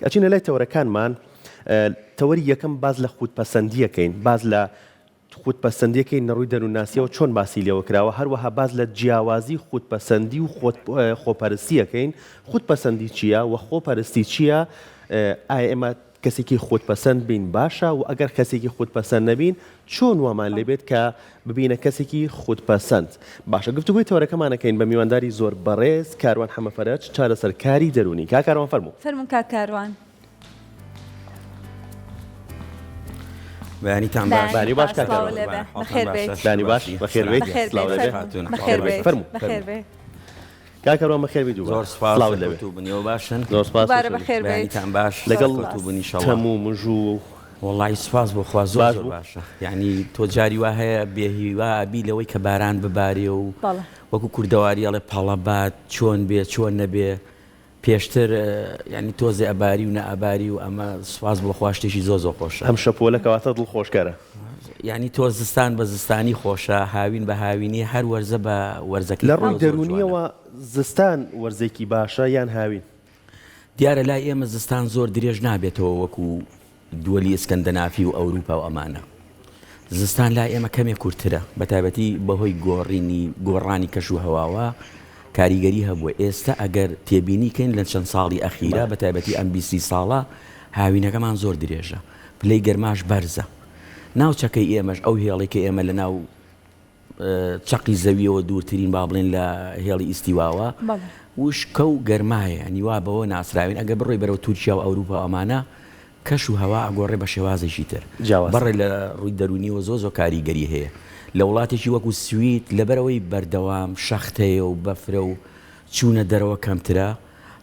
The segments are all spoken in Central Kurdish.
ئەچینە لای تەورەکانمان تەوەری یەکەم باز لە خودپەسەندیەکەین، باز لە خودپەسەندیەکەی نەڕووی دەروونناسیەوە چۆن باسی لێوە کراوە، هەروەها باز لە جیاوازی خودپەسەندی و خۆپەرستیەکەین. خودپەسەندی چییە و خۆپەرستی چییە؟ ئایا ئێمە کەسێکی خودپەسەند بین باشە و ئەگەر کەسێکی خودپەسەند نەبین چۆن وامان لێبێت کە ببینە کەسێکی خودپەسەند. باشە، گفتوگوی تەورەکەمانەکەین بە میوانداری زۆر بەڕێز کاروان حەمەفەرەج، چارەسەرکاری دەرونی. کاروان فەرموو کاروان. بەیانیتان باش. بانی باش کاروان. بەخێر بێت. بانی باش، بەخێر بێت. بەخێر بێت. فەرموو. کاکەڕۆ بەخێر بیت. زۆر سپاس لەگەڵتو بنیەوە باشن. زۆر سپاس. بەخێر بێت. بەیانیتان باش. لەگەڵ بنی شەڵا. تەموو مژوو. وەڵی سپاس بۆ خوا زۆر باشە. یعنی تۆ جاری وا هەیە بێهیوا ئەبی لەوەی کە باران ببارێ و وەکو کوردەواری ئەڵێ پەڵەبات چۆن بێ چۆن نەبێ پێشتر یعنی تۆزێ ئەباری و نەئەباری و ئەمە سپاس بۆ خوا شتێکی زۆر خۆشە. ئەم شەپۆلە کەواتە دڵخۆشکارە. یعنی تۆ زستان بە زستانی خۆشە، هاوین بە هاوینی، هەر وەرزە بە وەرزەکەی. لە ڕووی دەرونیەوە زستان وەرزێکی باشە یان هاوین؟ دیارە لای ئێمە زستان زۆر درێژ نابێتەوە وەکو دووەلی ئسکەندەنافی و ئەوروپا و ئەمانە. زستان لای ئێمە کەمێک کورتترە، بەتایبەتی بەهۆی گۆڕانی کەش و هەواوە کاریگەری هەبووە. ئێستا ئەگەر تێبینیکەین لە چەند ساڵی ئەخیرە بەتایبەتی ئەم 20 ساڵە هاوینەکەمان زۆر درێژە، پلەی گەرماش بەرزە. ناوچەکەی ئێمەش ئەو هێڵێکە ئێمە لە ناو چەقی زەویەوە دوورترین با بڵێن لە هێڵی ئیستیواوە وشکە و گەرمایە، نیوا بەوە ناسراوین. ئەگە بڕۆی بەرەو تورکیا و ئەوروپا ئەمانە کەش و هەوا ئەگۆڕێ بە شێوازێکی تر. بەڕێ لە ڕووی دەرونیەوە زۆ کاریگەری هەیە. لە وڵاتێکی وەکو سوید لەبەرەوەی بەردەوام شەختەیە و بەفرە و چوونە دەرەوە کەمترە،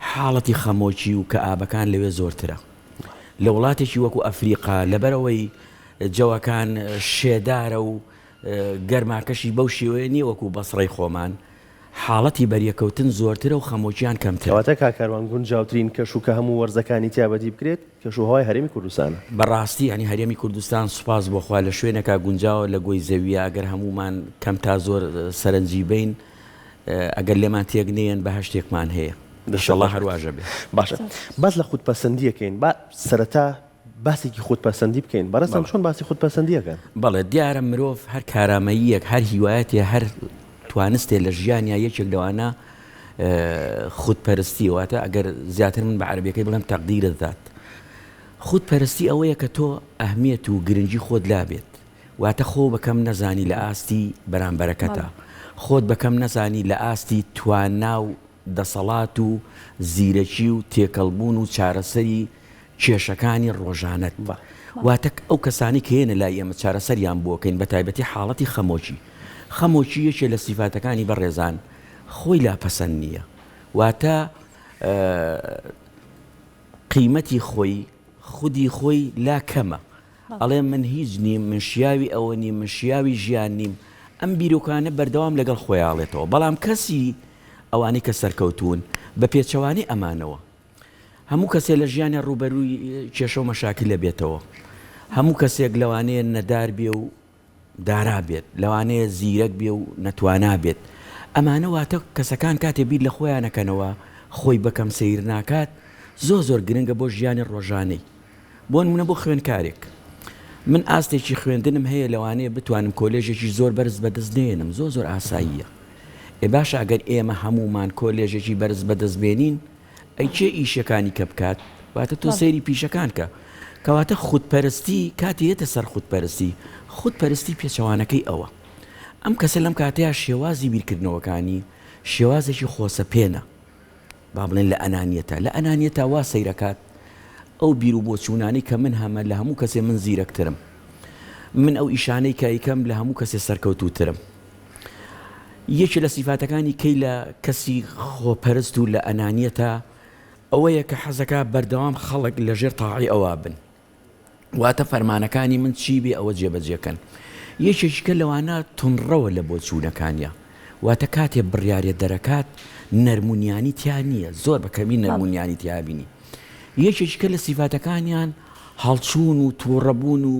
حاڵەتی خەمۆکی و کە ئابەکان لەوێ زۆرترە. لە وڵاتێکی وەکو ئەفریقا لەبەرەوەی جەوەکان شێدارە و گەرماکەشی بەو شێوەیە نیە وەکو بەسڕەی خۆمان، حاڵەتی بەریەکەوتن زۆرترە و خەمۆکیان کەمتر. کەواتە کاکەروان گونجاوترین کەش و کە هەموو وەرزەکانی تیابەتی بکرێت کەشوهەوای هەرێمی کوردستانە. بەڕاستی ینی هەرێمی کوردستان سوپاس بۆخوا لە شوێنێکا گونجاوە لە گۆی زەویە. ئەگەر هەمومان کەم تا زۆر سەرنجی بین، ئەگەر لێمان تێک نێن بە هەشتێکمان هەیە. ئینشەڵڵا هەرواژە بێ. باشە، باز لە خودپەسەندیەکەین، با سەرەتا باسێکی خودپەسەندی بکەین. بەڕاستم چۆن باسی خودپەسەندیەکەن؟ بەڵێ دیارە مرۆڤ هەر کارامەییەک، هەر هیوایەتێ، هەر توانستێ لە ژیانیا یەکێک لەوانە خودپەرستیەوەتە. ئەگەر زیاتر من بە عەرەبیەکەی بڵێم تەقدیرت دات. خودپەرستی ئەوەیە کە تۆ ئەهمیەت و گرنگی خۆت لابێت، واتە خۆ بەکەم نەزانی لە ئاستی بەرامبەرەکەتە، خۆت بەکەم نەزانی لە ئاستی توانا و دەسەڵات و زیرەکی و تێکەڵبوون و چارەسەری کێشەکانی ڕۆژانەت. واتە ئەو کەسانی کە هێنە لای ئێمە چارەسەریان بۆکەین، بە تایبەتی حاڵەتی خەمۆکی. خەمۆکی یەکێ لە سیفاتەکانی بەڕێزان خۆی لاپەسەند نییە، واتە قیمەتی خۆی خودی خۆی لا کەمە. ئەڵێ من هیچ نیم، من شیاوی ئەوە نیم، من شیاوی ژیان نیم. ئەم بیرۆکانە بەردەوام لەگەڵ خۆیاڵێتەوە. بەڵام کەسی ئەوانەی کە سەرکەوتون بە پێچەوانی ئەمانەوە، هەموو کەسێک لە ژیانە ڕوبەرووی کێشە و مەشاکل لەبێتەوە. هەموو کەسێک لەوانەیە نەدار بێ و دارا بێت، لەوانەیە زیرەک بێ و نەتوانا بێت. ئەمانە واتە کەسەکان کاتێ بیر لە خۆیانەکەنەوە خۆی بەکەم سیر ناکات، زۆر گرنگە بۆ ژیانی ڕۆژانەی. بۆ نمونە بۆ خوێندکارێک، من ئاستێکی خوێندنم هەیە، لەوانەیە بتوانم کۆلێژێکی زۆر بەرز بەدەستێنم، زۆر ئاساییە. باشە ئەگەر ئێمە هەمومان کۆلێژێکی بەرز بەدەستبێنین، ئەی چێ ئیشەکانی کە بکات؟ واتە تۆ سەیری پیشەکان کە. کەواتە خودپەرستی کاتی هێتە سەر خودپەرستی پێچەوانەکەی ئەوە. ئەم کەسە لەم کاتەیە شێوازی بیرکردنەوەکانی شێوازێکی خۆسە پێنە، با بڵێن لە ئەنانیەتە. لە ئەنانیەتە وا سەیرەکات ئەو بیر و بۆچوونانی کە من هەمە لە هەموو کەسێ من زیرەکترم، من ئەو ئیشانەی کە ئەیکەم لە هەموو کەسێ سەرکەوتووترم. یەکێ لە سیفاتەکانی کەی لە کەسی خۆپەرست و لە ئەنانیەتە ئەوەیە کە حەزەکە بەردەوام خەڵک لەژێر تاعی ئەوە بن، واتە فەرمانەکانی من چی بێ ئەوە جێبەجێکەن. یەکێکیکە لەوانە تونڕەوە لە بۆچوونەکانیە، واتە کاتێ بڕیارێت دەرەکات نەرمونیانی تیا نییە، زۆر بەکەمی نەرمونیانی تیابینی. یەکێکیکە لە سیفاتەکانیان هەڵچوون و تووڕەبوون و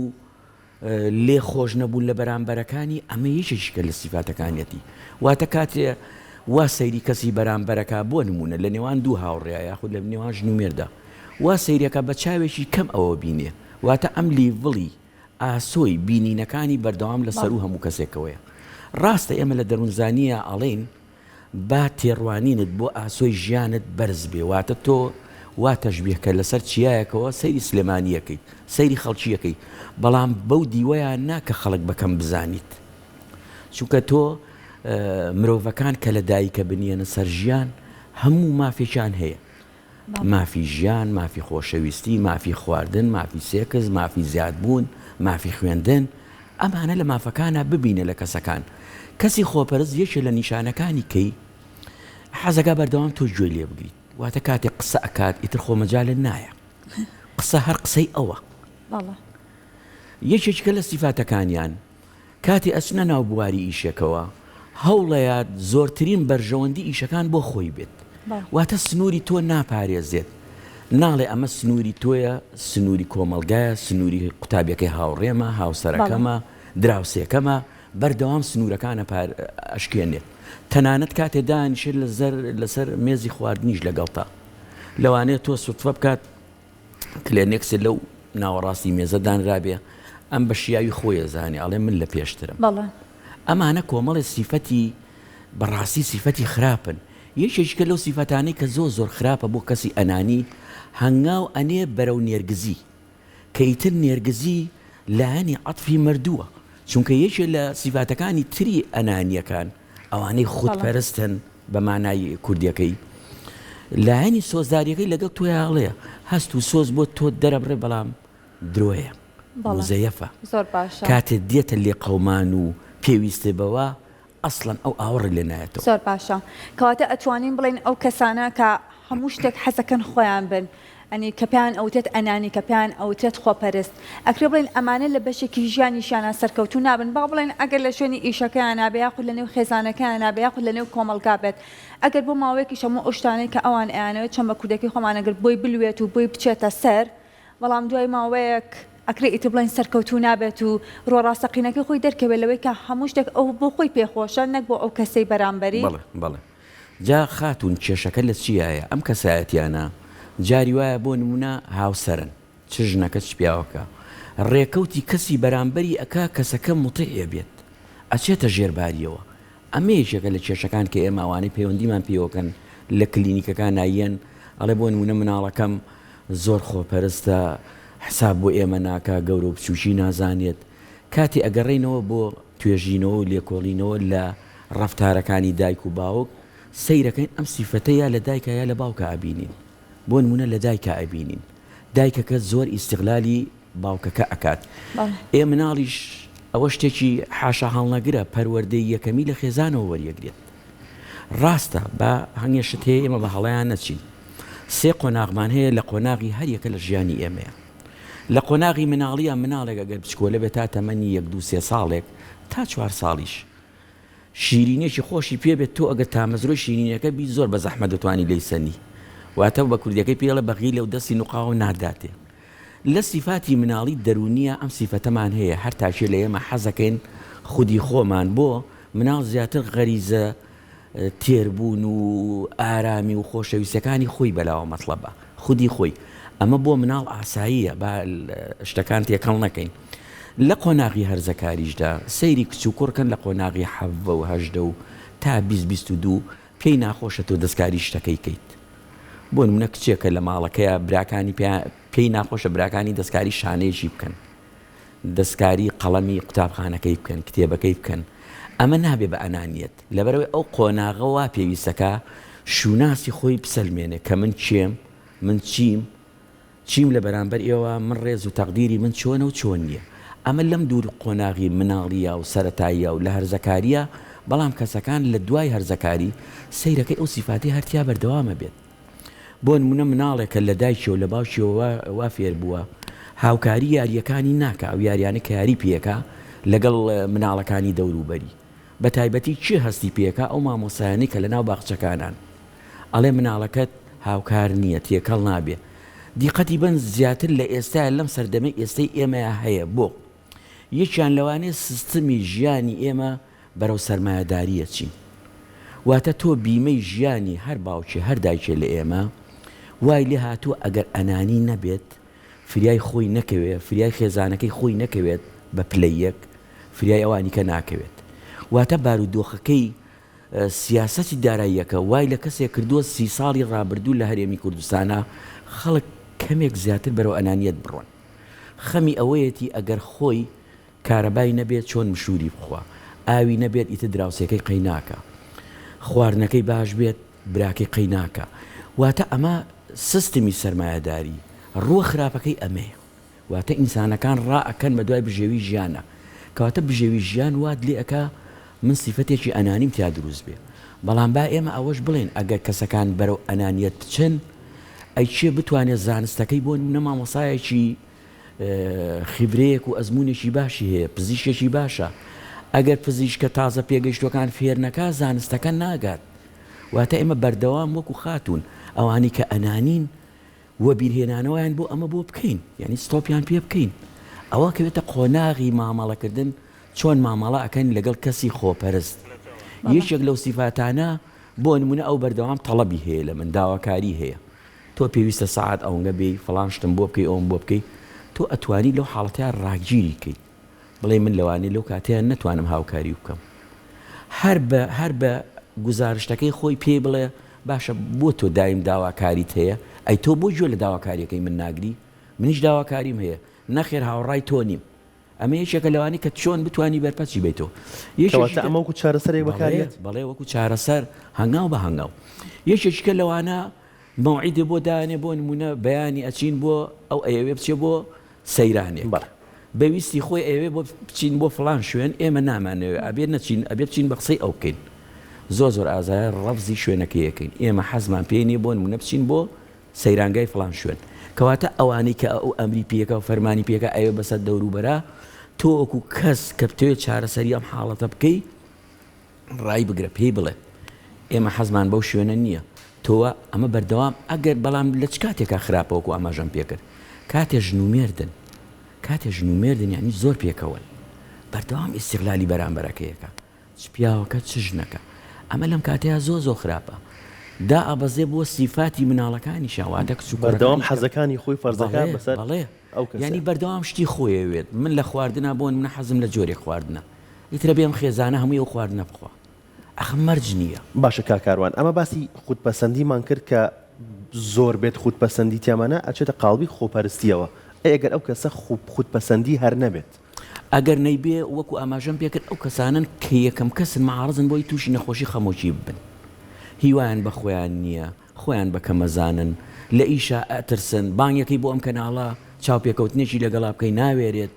لێ خۆش نەبوون لە بەرامبەرەکانی. ئەمە یەکێکیکە لە سیفاتەکانیەتی. واتە کاتێ وا سەیری کەسی بەرامبەرەکە بۆ نمونە لە نێوان دوو هاوڕێیە یاخود لە نێوان ژن و مێردا وا سەیرەکە بە چاوێکی کەم ئەوە بینێ واتە ئەم لیڤڵی ئاسۆی بینینەکانی بەردەوام لە سەر و هەموو کەسێکەوەیە. ڕاستە ئێمە لە دەروونزانیە ئەڵێن با تێڕوانینت بۆ ئاسۆی ژیانت بەرز بێ واتە تۆ وا تەشبیهکە لەسەر چیایەکەوە سەیری سلێمانیەکەی سەیری خەڵکیەکەی بەڵام بەو دیوەیان ناکە خەڵک بەکەم بزانیت چونکە تۆ مرۆڤەکان کە لە دایکە بنیێنە سەر ژیان هەموو مافێکیان هەیە مافی ژیان مافی خۆشەویستی مافی خواردن مافی سێکس مافی زیادبوون مافی خوێندن ئەمانە لە مافەکانە ببینە لە کەسەکان کەسی خۆپەرست یەکێ لە نیشانەکانی کەی حەزەکە بەردەوام تۆ گوێ لێ بگریت واتە کاتێک قسە ئەکات ئیتر خۆمەجالت نایە قسە هەر قسەی ئەوە یەکێکە لە سیفاتەکانیان کاتی ئەچنە ناو بواری ئیشێکەوە هەوڵەیە زۆرترین بەرژەوەندی ئیشەکان بۆ خۆی بێت واتە سنووری تۆ ناپارێزێت ناڵێ ئەمە سنووری تۆیە سنووری کۆمەلگایە سنووری قوتابیەکەی هاوڕێمە هاوسەرەکەمە دراوسێکەمە بەردەوام سنوورەکانە ئەشکێنێت تەنانەت کاتێ دانیشێت لەسەر مێزی خواردنیش لەگەڵتا لەوانەیە تۆ سوتفە بکات کلێنێکسێ لەو ناوەڕاستی مێزە دانرابێ ئەم بە شیاوی خۆیە زانێ ئەڵێ من لە پێشترم ئەمانە کۆمەڵی سیفەتی بەڕاستی سیفەتی خراپن یەکێکە لەو سیفەتانەی کە زۆر خراپە بۆ کەسی ئەنانی هەنگاو ئەنێ بەرەو نێرگزی کەیتر نێرگزی لایەنی عەتفی مردووە چونکە یەکێ لە سیفاتەکانی تری ئەنانیەکان ئەوانەی خودپەرستن بە مانای کوردیەکەی لایەنی سۆزداریەکەی لەگەڵ تۆی هەڵەیە هەست و سۆز بۆ تۆ دەرەبڕێ بەڵام درۆیە مزەیەفە کاتێک دێتە لێ قەومان و پێویستێ بەوە ئەسڵەن ئەو ئاوەڕ لێ نایەتەوە زۆر باشە کەواتە ئەتوانین بڵێن ئەو کەسانە کە هەموو شتێک حەزەکەن خۆیان بن ئەنی کە پێیان ئەوتێت ئەنانی کە پێیان ئەوتێت خۆپەرست ئەکرێ بڵێن ئەمانە لە بەشێکی ژیانیشیانە سەرکەوتو نابن با بڵێن ئەگەر لە شوێنی ئیشەکەیان نابێ یاخود لە نێو خێزانەکەیان نابێ یاخود لە نێو کۆمەلگا بێت ئەگەر بۆ ماوەیەکیش هەموو ئەو شتانەی کە ئەوان ئەیانەوێت چەند بە کودەکەی خۆمان ئەگەر بۆی بلوێت و بۆی بچێتە سەر بەڵام دوای ماوەیەک ئەکرێ ئیتر بڵێن سەرکەوتو نابێت و ڕۆڕاستەقینەکەی خۆی دەرکەوێت لەوەی کە هەموو شتێک ئەو بۆ خۆی پێخۆشە نەک بۆ ئەو کەسەی بەرامبەری بەڵێ جا خاتون کێشەکە لە چیایە ئەم کەسایەتیانە جاری وایە بۆ نمونە هاوسەرن چ ژنەکە چ پیاوەکە ڕێکەوتی کەسی بەرامبەری ئەکا کەسەکە متعێ بێت ئەچێتە ژێرباریەوە ئەمە یەکێکە لە کێشەکان کە ئێمە ئەوانەی پەیوەندیمان پێوەکەن لە کلینیکەکان نایەن ئەڵێ بۆ نمونە مناڵەکەم زۆر خۆپەرستە حساب بۆ ئێمە ناکا گەورە و بچوشی نازانێت کاتی ئەگەڕێینەوە بۆ توێژینەوە و لێکۆڵینەوە لە ڕەفتارەکانی دایک و باوک سەیرەکەین ئەم سیفەتەیە لە دایکە یا لە باوکە ئابینین بۆ نمونە لە دایکە ئەبینین دایکەکە زۆر ئیستیغلالی باوکەکە ئەکات ئێ مناڵیش ئەوە شتێکی حاشا هەڵنەگرە پەروەردەی یەکەمی لە خێزانەوە وەریەگرێت ڕاستە بە هەنگێشت هەیە ئێمە بە هەڵەیان نەچین سێ قۆناغمان هەیە لە قۆناغی هەر یەکە لە ژیانی ئێمەیە لە قۆناغی مناڵیە مناڵێک ئەگەر بچکۆلە بێت تا تەمەنی 1-2-3 ساڵێک تا 4 ساڵیش شیرینێکی خۆشی پێ بێت تۆ ئەگەر تامەزرۆی شیرینەکە بی زۆر بە زەحمە دەتوانی لێی سەنی واتە بە کوردیەکەی پێڵە بەغی لەو دەستی نوقاوە ناداتێ لە سیفاتی مناڵی دەرونیە ئەم سیفەتەمان هەیە هەر تاشێ لە ئێمە حەزەکەین خودی خۆمان بۆ مناڵ زیاتر غەریزە تێربوون و ئارامی و خۆشەویستەکانی خۆی بەلاوە مەطلەبە خودی خۆی ئەمە بۆ مناڵ ئاساییە با شتەکان تێکەڵ نەکەین لە قۆناغی هەرزەکاریشدا سەیری کچ و کوڕکەن لە قۆناغی 7 و 8 و تا 20-22 پێی ناخۆشە تۆ دەستکاری شتەکەی کەیت بۆ نمونە کچێکە لە ماڵەکەیە براکانی پێی ناخۆشە براکانی دەستکاری شانەیەکی بکەن دەستکاری قەڵەمی قوتابخانەکەی بکەن کتێبەکەی بکەن ئەمە نابێ بە ئەنانیەت لەبەرەوەی ئەو قۆناغەوە پێویستەکە شوناسی خۆی بسەلمێنێ کە من چێم من چیم لە بەرامبەر ئێوە من ڕێز و تەقدیری من چۆنە و چۆن نییە ئەمە لەم دوور قۆناغی مناڵیە و سەرەتاییە و لە هەرزەکاریە بەڵام کەسەکان لە دوای هەرزەکاری سەیرەکەی ئەو سیفاتی هەرتیا بەردەوامە بێت بۆ نمونە مناڵێکە لە دایکی و لە باوکیەوە وا فێر بووە هاوکاری یاریەکانی ناکە ئەو یاریانە کە یاری پێەکە لەگەڵ مناڵەکانی دەوروبەری بە تایبەتی چی هەستی پێەکە ئەو مامۆسایانی کە لە ناو باخچەکانان ئەڵێ مناڵەکەت هاوکار نییە تێکەڵ نابێ دیقەتی بن زیاتر لە ئێستا لەم سەردەمەی ئێستای ئێمە هەیە بۆ یەکیان لەوانەیە سیستمی ژیانی ئێمە بەرەو سەرمایەداریە چین واتە تۆ بیمەی ژیانی هەر باوکی هەر دایکێ لە ئێمە وای لێ هاتووە ئەگەر ئەنانی نەبێت فریای خۆی نەکەوێت فریای خێزانەکەی خۆی نەکەوێت بە پلەیەک فریای ئەوانی کە ناکەوێت واتە بارودۆخەکەی سیاسەتی داراییەکە وای لە کەسێک کردووە 30 ساڵی ڕابردوو لە هەرێمی کوردستانە خەڵک کەمێک زیاتر بەرەو ئەنانیەت بڕۆن خەمی ئەوەیەتی ئەگەر خۆی کارەبای نەبێت چۆن مشوری بخوا ئاوی نەبێت ئیتر دراوسەکەی قەیناکە خواردنەکەی باش بێت براکەی قەیناکە واتە ئەمە سیستمی سەرمایەداری ڕووە خراپەکەی ئەمەیە واتە ئینسانەکان ڕائەکەن بە دوای بژێوی ژیانە کەواتە بژێوی ژیان وات لێ ئەکا من سیفەتێکی ئەنانیم تیا دروست بێ بەڵام با ئێمە ئەوەش بڵێن ئەگەر کەسەکان بەرەو ئەنانیەت بچن ئەی چێ بتوانێت زانستەکەی بۆ نە مامۆسایەکی خیبرەیەک و ئەزمونێکی باشی هەیە پزیشکێکی باشە ئەگەر پزیشکە تازە پێگەیشتوەکان فێر نەکا زانستەکە ناگات واتە ئێمە بەردەوام وەکو خاتون ئەوانی کە ئەنانین وە بیرهێنانەوەیان بۆ ئەمە بۆ بکەین یعنی ستۆپیان پێ بکەین ئەوە کەوێتە قۆناغی مامەڵەکردن چۆن مامەڵە ئەەکەن لەگەڵ کەسی خۆپەرست یەکێک لەو سیفاتانە بۆ نمونە ئەو بەردەوام تەڵەبی هەیە لە من داواکاری هەیە تۆ پێویستە سەعات ئەوەنگە بێ فڵان شتم بۆ بکەی ئەوم بۆ بکەی تۆ ئەتوانی لەو حاڵەتیان ڕاگیری کەی بڵێ من لەوانەیە لەو کاتیان نەتوانم هاوکاری بکەم هەر بە گزارشتەکەی خۆی پێ بڵێ باشە بۆ تۆ دایم داواکاریت هەیە ئەی تۆ بۆ گوێ لە داواکاریەکەی من ناگری منیش داواکاریم هەیە نەخێر هاوڕای تۆ نیم ئەمە یەکێکە لەوانی کە چۆن بتانی بەرپەچی بیتەوە ئەمە وەکو چارەسەرێک بەکارێت بەڵێ وەکو چارەسەر هەنگاو بە هەنگاو یەکێکە لەوانە مەوعیدێ بۆ دانێ بۆ نمونە بەیانی ئەچین بۆ ئەو ئەوێ بچێ بۆ سەیرانێک بەویستی خۆی ئەوێ بۆ بچین بۆ فڵان شوێن ئێمە نامانەوێ ئەبێت نەچین ئەبێ بچین بە قسەی ئەو بکەین زۆر ئازایە ڕەفزی شوێنەکەیەکەین ئێمە حەزمان پێێنی بۆ نمونە بچین بۆ سەیرانگای فڵان شوێن کەواتە ئەوانەی کە ئەو ئەمری پێەکە و فەرمانی پێەکە ئەوێ بەسەر دەوروبەرە تۆ وەکو کەس کە بتوێت چارەسەری ئەم حاڵەتە بکەی ڕای بگرە پێی بڵێ ئێمە حەزمان بەو شوێنە نییە تۆوە ئەمە بەردەوام ئەگەر بەڵام لە چ کاتێکا خراپەوەکو ئاماژەم پێکرد کاتێ ژنومێردن یعنی زۆر پێکەوەن بەردەوام ئیستیغلالی بەرامبەرەکەیەکە چ پیاوەکە چ ژنەکە ئەمە لەم کاتەیە زۆر خراپە دا ئەبەزێ بۆ سیفاتی مناڵەکانی شاواتە کچ و بەردەوام حەزەکانی خۆی فەرزەکان بەسەر بەڵێ ینی بەردەوام شتی خۆیەوێت من لە خواردنە بۆن منە حەزم لە جۆرێک خواردنە ئیترە بێم خێزانە هەمووی ئەو خواردنە بخوا ئەخ مەرج نییە باشە کاکاروان ئەمە باسی خودپەسەندیمان کرد کە زۆر بێت خودپەسەندی تیامانە ئەچێتە قاڵبی خۆپەرستیەوە ئەگەر ئەو کەسە خودپەسەندی هەر نەبێت ئەگەر نەیبێ وەکو ئاماژەم پێکرد ئەو کەسانن کە یەکەم کەسن معارزن بۆی تووشی نەخۆشی خەمۆکی ببن هیوایان بە خۆیان نییە خۆیان بە کەمەزانن لە ئیشا ئەترسن بانگەکەی بۆ ئەم کەناڵە چاوپێکەوتنێکی لەگەڵا بکەی ناوێرێت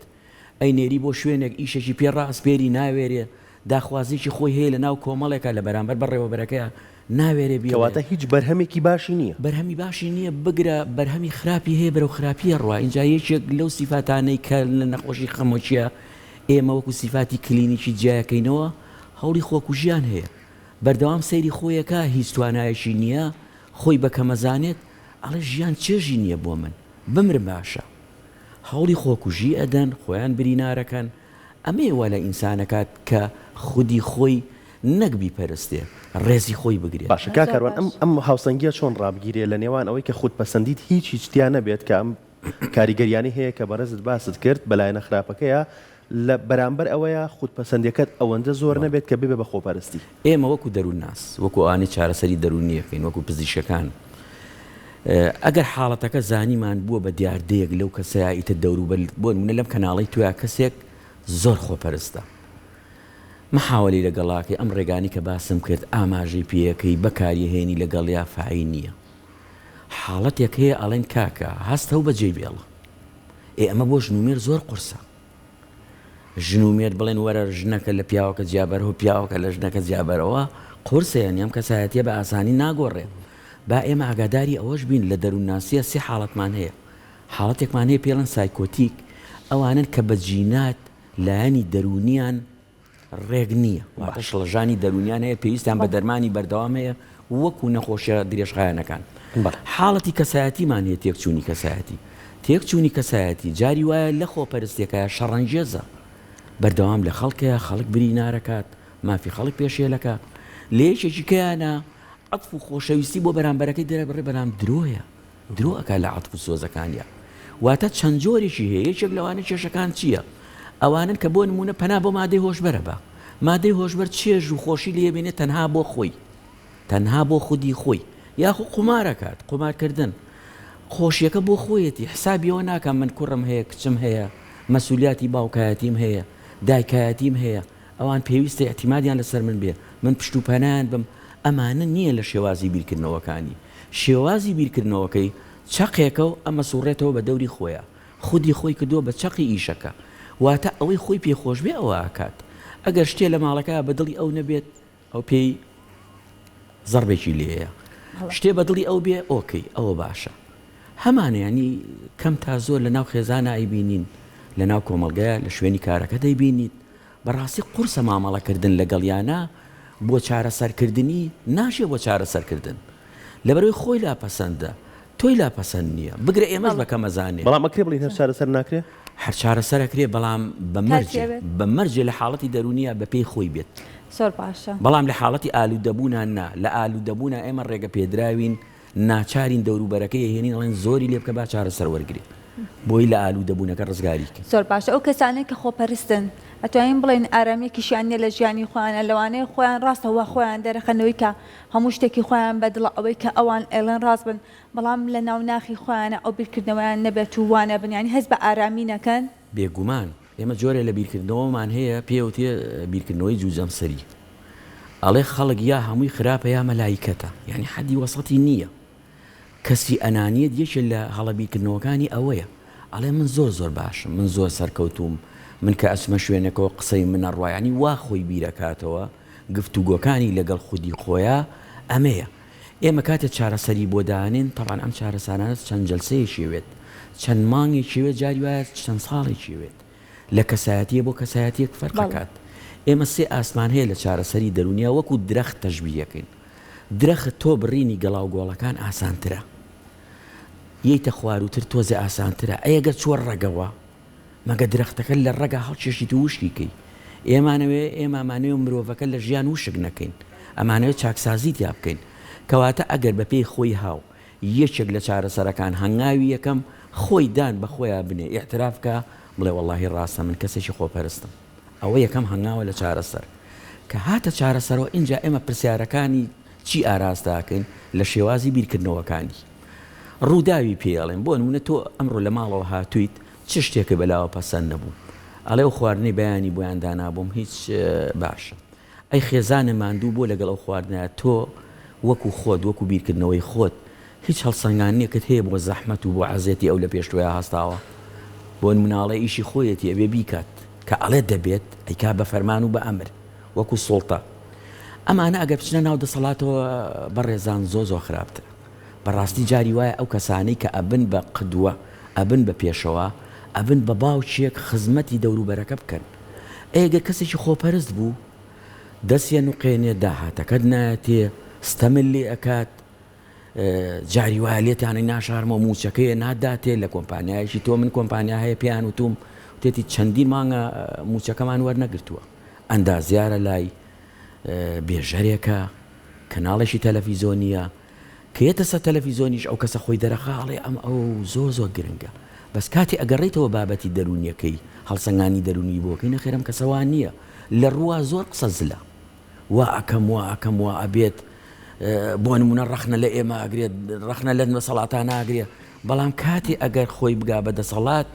ئەی نێری بۆ شوێنێک ئیشێکی پێڕاستپێری ناوێرێ داخوازیی خۆی هەیە لە ناو کۆمەڵێکە لە بەرامبەر بەڕێوەبەرەکەیە ناوێرێ بیواتە هیچ بەرهەمێکی باشی نییە بەرهەمی باشی نییە بگرە بەرهەمی خراپی هەیە بەرەو خراپیە ڕوا اینجا یەکێک لەو سیفاتانەی کە لە نەخۆشی خەمۆچیە ئێمە وەکو سیفاتی کلینیکی جیاکەینەوە هەوڵی خۆکوژیان هەیە بەردەوام سەیری خۆیەکە هیچ توانایەکی نییە خۆی بە کەمەزانێت ئەڵێ ژیان چێژی نییە بۆ من بمرم باشە هەوڵی خۆکوژی ئەدەن خۆیان برینارەکەن ئەمەوە لە ئینسانەکات کە خودی خۆی نەکبی پەرستێ ڕێزی خۆی بگرێت باشە کاکاروان ئەم هاوسەنگیە چۆن ڕابگیرێ لە نێوان ئەوەی کە خودپەسەندیت هیچ شتیان نەبێت کە ئەم کاریگەریانی هەیە کە بەڕێزت باست کرد بەلایەنە خراپەکەیە لە بەرامبەر ئەوەیە خودپەسەندیەکەت ئەوەندە زۆر نەبێت کە ببێ بە خۆپەرستی ئێمە وەکو دەروونناس وەکو ئانی چارەسەری دەرونیەکەین وەکو پزیشەکان ئەگەر حاڵەتەکە زانیمان بووە بە دیاردەیەک لەو کەساییتە دەوروبەر بۆ منە لەم کەناڵی تویا کەسێک زۆر خۆپەرستە مەحاوەلی لەگەڵاکەی ئەم ڕێگانی کە باسم کرد ئاماژەی پێەکەی بەکاری هێنی لەگەڵ یا فعی نییە حاڵەتێک هەیە ئەڵێن کاکە هەستە و بەجێ بێڵە ئەمە بۆ ژنومێر زۆر قورسە ژنومێر بڵێن وەرە ژنەکە لە پیاوەکە جیابەرەوە پیاوەکە لە ژنەکە جیابەرەوە قورسەیان ئەم کەسایەتیە بە ئاسانی ناگۆڕێ با ئێمە ئاگاداری ئەوەش بین لە دەروونناسیە سێ حاڵەتمان هەیە حاڵەتێکمان هەیە پێڵەن سایکۆتیک ئەوانن کە بە جینات لایەنی دەرونیان ڕێگ نییە شڵەژانی دەرونیان هەیە پێویستیان بە دەرمانی بەردەوام هەیە وەکو نەخۆشیە درێژخایەنەکان حاڵەتی کەسایەتیمان هەیە تێکچوونی کەسایەتی تێکچوونی کەسایەتی جاری وایە لە خۆپەرستێکە شەڕەنجێزە بەردەوام لە خەڵکەیە خەڵک برینارەکات مافی خەڵک پێشێلەکە لێشێکی کەیانە عەتف و خۆشەویستی بۆ بەرامبەرەکەی دەرە بڕێ بەرام درۆیە درۆ ئەکا لە عەتف و سۆزەکانیە واتە چەند جۆرێکی هەیە یەکێک لەوانە کێشەکان چییە ئەوانن کە بۆ نمونە پەنا بۆ مادەی هۆشبەرە بە مادەی هۆشبەر چێژ و خۆشی لێبێنێت تەنها بۆ خۆی تەنها بۆ خودی خۆی یاخو قمارەکات قمارکردن خۆشیەکە بۆ خۆیەتی حسابیەوە ناکەم من کوڕم هەیە کچم هەیە مەسئولیاتی باوکایەتیم هەیە دایکایەتیم هەیە ئەوان پێویستە اعتیمادیان لەسەر من بێ من پشت و پەنایان بم ئەمانە نییە لە شێوازی بیرکردنەوەکانی شێوازی بیرکردنەوەکەی چەقێکە و ئەمە سوڕێتەوە بە دەوری خۆیە خودی خۆی کردووە بە چەقی ئیشەکە واتە ئەوەی خۆی پێخۆش بێ ئەوە ئاکات ئەگەر شتێ لە ماڵەکە بە دڵی ئەو نەبێت ئەو پێی زەربێکی لێیە شتێ بە دڵی ئەو بێ ئۆکەی ئەوە باشە هەمانە ینی کەم تا زۆر لە ناو خێزانە ئەیبینین لە ناو کۆمەڵگەیە لە شوێنی کارەکە دەیبینیت بەڕاستی قورسە مامەڵەکردن لەگەڵیانە بۆ چارەسەرکردنی ناشێ بۆ چارەسەرکردن لەبەرەوەی خۆی لاپەسەندە تۆی لاپەسەند نییە بگرە ئێمەش بەکە مەزانێ بەڵام ئەکرێ بڵین هەر چارەسەر ناکرێ هەر چارەسەرەکرێ بەڵام بە مەرجێ لە حاڵەتی دەرونیە بە پێی خۆی بێت زۆر باشە بەڵام لە حاڵەتی ئالوودەبوونا نا لە ئالوودەبوونا ئێمە ڕێگە پێدراوین ناچارین دەوروبەرەکەی هێنین ئەڵێن زۆری لێ بکە با چارەسەر وەرگری بۆی لە ئالوودەبوونەکە ڕزگاری کرد زۆر باشە ئەو کەسانەی کە خۆپەرستن ئەتوانین بڵێن ئارامێکیشیان نیە لە ژیانی خۆیانە لەوانەیە خۆیان ڕاستەوە خۆیان دەرەخەنەوەی کە هەموو شتێکی خۆیان بەدڵە ئەوەی کە ئەوان ئێڵێن ڕاست بن بەڵام لە ناوناخی خۆیانە ئەو بیرکردنەوەیان نەبێت و وانە بنیانی هەست بە ئارامی نەکەن بێگومان ئێمە جۆرە لە بیرکردنەوەمان هەیە پێوتێ بیرکردنەوەی جوجەمسەری ئەڵێ خەڵک یا هەمووی خراپە یا مەلایکەتە یعنی حەدی وەسەتی نییە کەسی ئەنانیت یەکێ لە هەڵە بیرکردنەوەکانی ئەوەیە ئەڵێ من زۆر باشم من زۆر سەرکەوتوم من کە ئەچمە شوێنێکەوە قسەی منە ڕوایانی وا خۆی بیرەکاتەوە گفتوگۆکانی لەگەڵ خودی خۆیە ئەمەیە ئێمە کاتێک چارەسەری بۆ دانێن تەبعاً ئەم چارەسانانە چەند جەلسەیەکیوێت چەند مانگێکیوێت جاری وایە چەند ساڵێکیوێت لە کەسایەتیە بۆ کەسایەتیەک فەرقەکات ئێمە سێ ئاسمان هەیە لە چارەسەری دەرونیا وەکو درەخت تەشبیهەکەین درەخت تۆ بڕینی گەڵاو گۆڵەکان ئاسانترە یەیتە خواروتر تۆزە ئاسانترە ئەگەر چوە ڕەگەوە مەگە درەختەکە لە ڕەگە هەڵکێشیت و وشکیکەی ئێمانەوێ مرۆڤەکە لە ژیان وشک نەکەین ئەمانەوێت چاکسازیت یا بکەین کەواتە ئەگەر بە پێی خۆی هاو یەکێک لە چارەسەرەکان هەنگاوی یەکەم خۆی دان بە خۆیان بنێ ئیعتراف کە بڵێ وەڵڵاهی ڕاستە من کەسێکی خۆپەرستم ئەوە یەکەم هەنگاوە لە چارەسەر کە هاتە چارەسەرەوە اینجا ئێمە پرسیارەکانی چی ئاراستاکەین لە شێوازی بیرکردنەوەکانی ڕووداوی پێڵێن بۆ نمونە تۆ ئەمڕۆ لە ماڵەوە هاتوویت چ شتێکە بەلاوە پەسەند نەبوو ئەڵێ و خواردنەی بەیانی بۆیان دانابووم هیچ باشە ئەی خێزانە ماندوو بۆ لەگەڵ ئەو خواردنە تۆ وەکو خۆت وەکو بیرکردنەوەی خۆت هیچ هەڵسەنگانیەکت هەیە بۆ زەحمەت و بۆ عەزێتی ئەو لە پێشتووە هەستاوە بۆ نموناڵێ ئیشی خۆیەتی ئەبێ بیکات کە ئەڵێ دەبێت ئەیکا بە فەرمان و بە ئەمر وەکو سوڵتە ئەمانە ئەگەر بچنە ناو دەسەڵاتەوە بەڕێزان زۆ خراپترە بەڕاستی جاری وایە ئەو کەسانەی کە ئەبن بە قدوە ئەبن بە پێشەوە ئەبن بە باوچێک خزمەتی دەوروبەرەکە بکەن ئەگەر کەسێکی خۆپەرست بوو دەستیە نوقێنێ داهاتەکەت نایەتێ ستەمل لێ ئەکات جاری وایە لێتیانەی ناشارمە موچەکەیە ناداتێ لە کۆمپانیایشی تۆ من کۆمپانیا هەیە پێیان وتوم تێتی چەندین مانگە موچەکەمان وەرنەگرتووە ئەندازیارە لای بێژەرێکە کەناڵێکی تەلەڤیزۆنیە کێتە سەر تەلەڤیزۆنیش ئەو کەسە خۆی دەرەخاڵێ ئەم ئەو زۆر گرنگە بەس کاتی ئەگەڕێیتەوە بابەتی دەرونیەکەی هەڵسەنگانی دەرونی بۆکەی نەخێرم کەسەوان نییە لە ڕووە زۆر قسە زلە وا ئەەکەم وا ئەبێت بۆ نمونە ڕەخنە لە ئێمە ئەگرێت ڕەخنە لە دەسەڵاتان ناگرێت بەڵام کاتی ئەگەر خۆی بگا بە دەسەڵات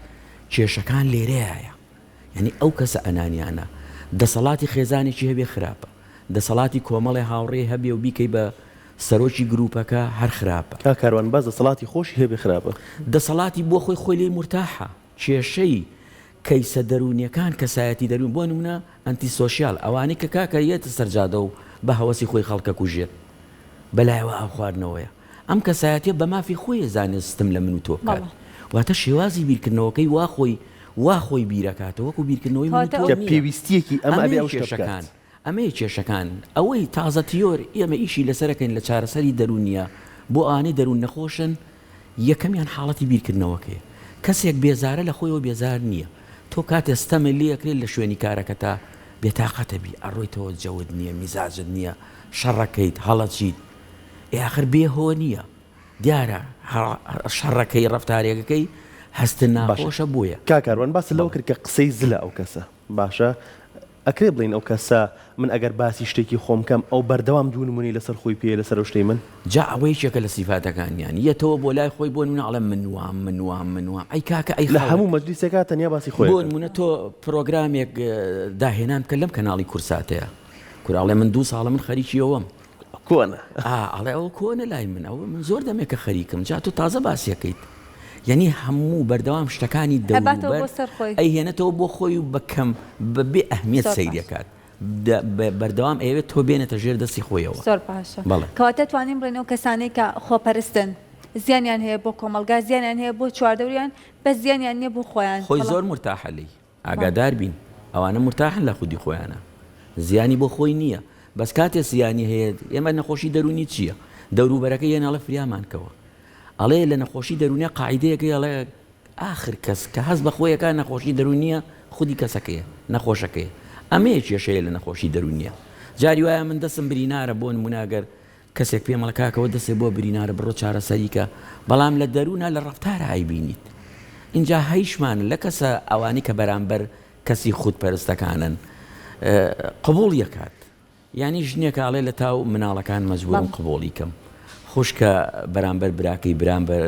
کێشەکان لێرەیە یعنی ئەو کەسە ئەنانیانە دەسەڵاتی خێزانێکی هەبێ خراپە دەسەڵاتی کۆمەڵی هاوڕێ هەبێ و بیکەی بە سەرۆکی گروپەکە هەر خراپە کاروان باز دەسەڵاتی خۆشی هەبێ خراپە دەسەڵاتی بۆ خۆی لێ مرتاحە کێشەی کەیسە دەرونیەکان کەسایەتی دەرون بۆ نمونە ئەنتی سۆشیال ئەوانەی کە کاکە یەتە سەرجادە و بە هەوەسی خۆی خەڵکە کوژێت بەلایەوە ئاو خواردنەوەیە ئەم کەسایەتیە بە مافی خۆی زانێ ستم لە من و تۆ کات واتە شێوازی بیرکردنەوەکەی وا خۆی بیرەکاتەوە وەکو بیرکردنەوەی من تۆ نییە پێویستیەکی ئەمە ئەبێ ئەو کێشەکان ئەمەیە کێشەکان ئەوەی تازە تیۆر ئێمە ئیشی لەسەرەکەین لە چارەسەری دەرونیە بۆ ئانەی دەرون نەخۆشن یەکەمیان حاڵەتی بیرکردنەوەکەیە کەسێک بێزارە لە خۆیەوە بێزار نییە تۆ کاتێ ستەمە لێەکرێت لە شوێنی کارەکە تا بێتاقەتە بی ئەڕۆیتەوە جەود نییە میزاجت نییە شەڕەکەیت هەڵەچیت ئاخر بێهۆ نییە دیارە شەڕەکەی ڕەفتارێکەکەی هەستن ناخۆشە بووە. کاکاروان باس لەوە کرد کە قسەی زلە ئەو کەسە باشە ئەکرێ بڵین ئەو کەسە من ئەگەر باسی شتێکی خۆم کەم ئەو بەردەوام دوونمونی لەسەر خۆی پێ لەسەر شتەی من جا ئەوەی چێکە لە سیفاتەکانیان یەتەوە بۆ لای خۆی بۆ نمونە ئەڵێ منوام ئەی کاکە ئەی لە هەموو مەجلیسێکا تەنیا باسی خۆی بۆ نمونە تۆ پرۆگرامێک داهێنان کە لەم کەناڵی کورساتەیە کوراڵێ من 2 ساڵە من خەریکیەوەم کۆنە ئەڵێ ئەو کۆنە لای من ئەوە من زۆر دەمێکە خەریکم جا تۆ تازە باسیەکەیت یعنی هەموو بەردەوام شتەکانی دەوروبەر ئەی هێنێتەوە بۆ خۆی و بەکەم بەبێ ئەهمیەت سەیرەکات بەردەوام ئەوێت تۆ بێنێتە ژێر دەستی خۆیەوە. زۆر باشە کەواتە توانین بڵێنەوە کەسانەی کە خۆپەرستن زیانیان هەیە بۆ کۆمەلگا زیانیان هەیە بۆ چواردەوریان بە زیانیان نییە بۆ خۆیان خۆی زۆر مرتاحە لێی ئاگادار بین ئەوانە مرتاحن لە خودی خۆیانە زیانی بۆ خۆی نییە بەس کاتێ زیانی هەیە ئێمە نەخۆشی دەرونی چییە دەوروبەرەکە یەناڵە فریامانکەوە ئەڵێ لە نەخۆشی دەرونیە قاعیدەیەکەی ئەڵێ آخر کەس کە هەست بە خۆیەکە نەخۆشی دەرونیە خودی کەسەکەیە نەخۆشەکەیە ئەمەیە کێشەیە لە نەخۆشی دەرونیە جاری وایە من دەستم برینارە بۆ نموناگەر کەسێک پێم مەڵکاکەوە دەسێ بۆ برینارە بڕۆ چارەسەریکە بەڵام لە دەروونە لە ڕەفتارە ئایبینیت اینجا هەیشمان لە کەسە ئەوانی کە بەرامبەر کەسی خودپەرستەکانن قبول یەکات یعنی ژنێکاڵێ لە تاو مناڵەکان مەجبورم قبوڵی کەم خوشکە بەرامبەر براکەی بەرامبەر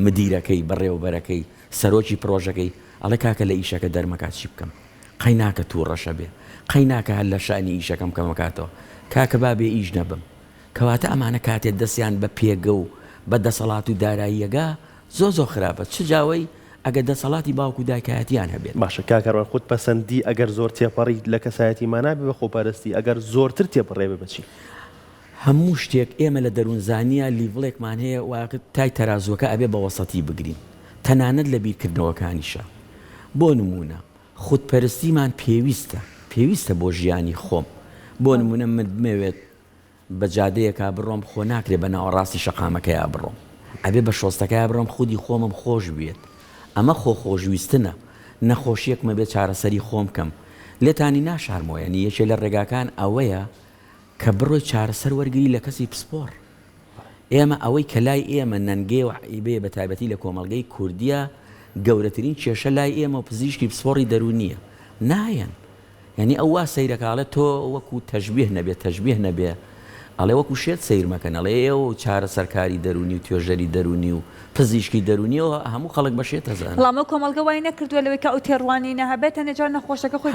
مدیرەکەی بەڕێوەبەرەکەی سەرۆکی پرۆژەکەی ئەڵێ کاکە لە ئیشەکە دەرمەکات چی بکەم قەی ناکە توو ڕەشە بێ قەی ناکە هەر لە شانی ئیشەکەم کەمەکاتەوە کاکە بابێ ئیش نەبم کەواتە ئەمانە کاتێت دەستیان بە پێگە و بە دەسەڵات و داراییەگا زۆ خراپە چ جاوەی ئەگە دەسەڵاتی باوکو و دایکایەتیان هەبێت باشە کاکەڕوان خودپەسەندی ئەگەر زۆر تێپەڕی لە کەسایەتی مانابێ بە خۆپەرستی ئەگەر زۆرتر تێپەڕێ بێ بچی هەموو شتێک ئێمە لە دەروونزانیە لیڤڵێکمان هەیە واقع تای تەرازوەکە ئەبێ بە وەسەتی بگرین تەنانەت لە بیرکردنەوەکانیشە بۆ نمونە خودپەرستیمان پێویستە بۆ ژیانی خۆم بۆ نمونە من بمەوێت بە جادەیەکا بڕۆم خۆ ناکرێ بە ناوەڕاستی شەقامەکەیە بڕۆم ئەبێ بە شۆستەکەی بڕۆم خودی خۆمم خۆش بێت ئەمە خۆشویستنە نەخۆشیەکمە بێت چارەسەری خۆم کەم لێتانی ناشارمەوە یعنی یەکێ لە ڕێگاکان ئەوەیە کە بڕۆی چارەسەر وەرگری لە کەسی پسپۆر ئێمە ئەوەی کە لای ئێمە نەنگێ و بێ بە تایبەتی لە کۆمەڵگەی کوردیە گەورەترین کێشە لای ئێمە و پزیشکی پسپۆڕی دەرونیە نایەن یعنی ئەو وا سەیرەکاڵێت تۆ وەکو تەشبیه نەبێ ئەڵێ وەکو شێت سیر مەکەن ئەڵێ ئێوە و چارە سەرکاری دەرونی و توێژەری دەرونی و پزیشکی دەرونیەوە هەموو خەڵک بەشێت هەزان بەڵام کۆمەڵگە وای نەکردووە لەوەی کە ئەو تێڕوانی نەهەبێت هەنێجار نەخۆشەکە خۆی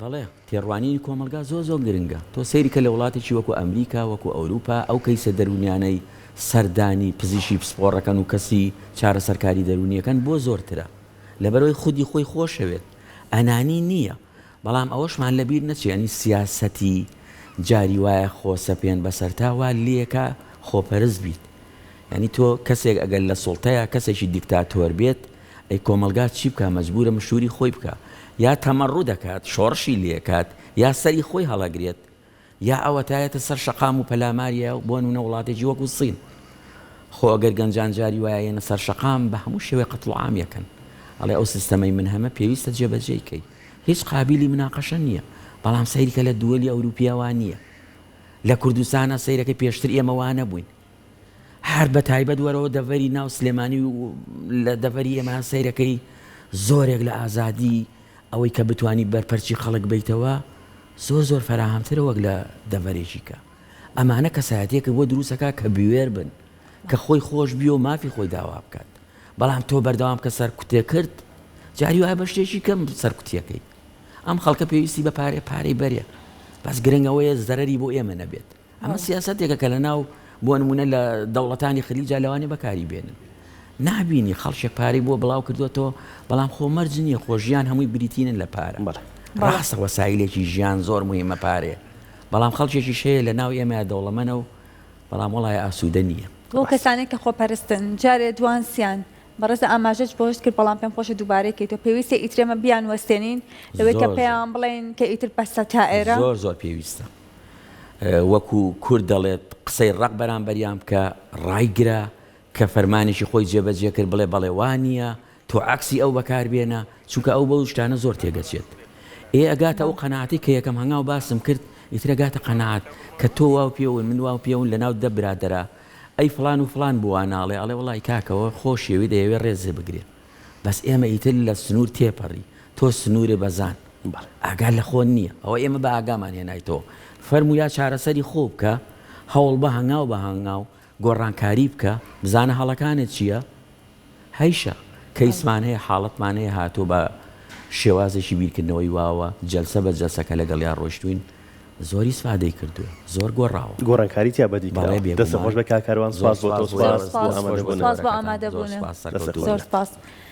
بەڵێ تێڕوانی کۆمەلگا زۆر گرنگە تۆ سەیری کە لە وڵاتێکی وەکو ئەمریکا وەکو ئەوروپا ئەو کەیسە دەرونیانەی سەردانی پزیشکی پسپۆڕەکەن و کەسی چارە سەرکاری دەرونیەکەن بۆ زۆرترە لەبەرەوەی خودی خۆی خۆشەوێت ئەنانی نییە بەڵام ئەوەشمان لەبیر نەچێ ینی سیاسەتی جاری وایە خۆسەپێن بەسەرتاوا لێکە خۆپەرست بیت ینی تۆ کەسێک ئەگەر لە سوڵتەیە کەسێکی دیکتاتۆر بێت ئەی کۆمەلگات چی بکە مەجبورە مشوری خۆی بکە یا تەمەڕوو دەکات شۆڕشی لێکات یا سەری خۆی هەڵەگرێت یا ئەوەتایەتە سەر شەقام و پەلاماریە بۆ نمونە وڵاتێکی وەکو سین خۆ ئەگەر گەنجان جاری وایە سەر شەقام بە هەموو شێوەیە قەتڵ عام یەکەن ئەڵێ ئەو سیستەمەی من هەمە پێویستە جێبەجێکەی هیچ قابلی مناقەشە نییە بەڵام سەیریکە لە دووەلی ئەوروپیاوان نییە لە کوردستانە سەیرەکەی پێشتر ئێمەوانە بووین هەر بە تایبەت وەرەوە دەڤەری ناو سلێمانی و لە دەڤەری ئێمە سەیرەکەی زۆرێک لە ئازادی ئەوەی کە بتانی بەرپەرچی خەڵک بیتەوە زۆر فەراهەمترە وەک لە دەڤەرێکیکە ئەمانە کەسایەتێکە بۆ دروستەکە کە بوێر بن کە خۆی خۆش بی و مافی خۆی داوا بکات بەڵام تۆ بەردەوام کە سەرکوتێ کرد جاری وایە بە شتێکی کەم سەرکوتیەکەی ئەم خەڵکە پێویستی بە پارەی بەرێ بەس گرنگەوەیە زەرەری بۆ ئێمە نەبێت ئەمە سیاسەتێکە کە لە ناو بۆ نمونە لە دەوڵەتانی خلیجا لەوانێ بەکاری بێنن نابینی خەڵکێک پارەی بۆ بڵاو کردوێتەوە بەڵام خۆمەرج نییە خۆژیان هەمووی بریتینن لە پارە ڕاستە وەسایلێکی ژیان زۆر مهمە پارێ بەڵام خەڵکێکی شەیە لە ناو ئێمە دەوڵەمەنە و بەڵام وڵای ئاسوودە نییە بۆ کەسانێک کە خۆپەرستن جارێ دوانسیان بەڕێزە ئاماژەش بۆشت کرد بەڵام پێم خۆشە دووبارەیەکەیتەوە پێویستە ئیترێمە بیان وەستێنین لەوەی کە پێیان بڵێن کە ئیتر بەستە تا ئێرە زۆر پێویستە وەکو کورد دەڵێت قسەی ڕق بەرامبەریان بکە ڕایگرە کە فەرمانێکی خۆی جێبەجێ کرد بڵێ وانە تۆ عکسی ئەو بەکاربێنە چونکە ئەو بەو شتانە زۆر تێگەچێت ئەگاتە ئەو قەناعەتی کە یەکەم هەنگاو باسم کرد ئیترەگاتە قەناعەت کە تۆ واو پێون من واو پێون لە ناو دە برادەرە ئەی فلان و فلان بووە ناڵێ ئەڵێ وڵی کاکەوە خۆشیەوی دەیەوێت ڕێزێ بگرێ بەس ئێمە ئیتر لە سنوور تێپەڕی تۆ سنوورێ بەزان ئاگال لە خۆن نییە ئەوە ئێمە بە ئاگامان هێنایتەوە فەرمو یا چارەسەری خۆ بکە هەوڵ بە هەنگاو بە هەنگاو گۆڕانکاری بکە بزانە هەڵەکانت چییە هەیشە کەیسمان هەیە حاڵەتمان هەیە هاتوو بە شێوازێکی بیرکردنەوەی واوە جەلسە بە جەلسەکە لەگەڵ یا ڕۆشتوین زۆری سفادەی کردووە زۆر گۆڕاوە گۆڕانکاری تیا بەدی دەستە خۆش بە کاکاروان سواز بۆ تۆ سواز بۆ سواز بۆ ئامادەبوون زۆر سپاس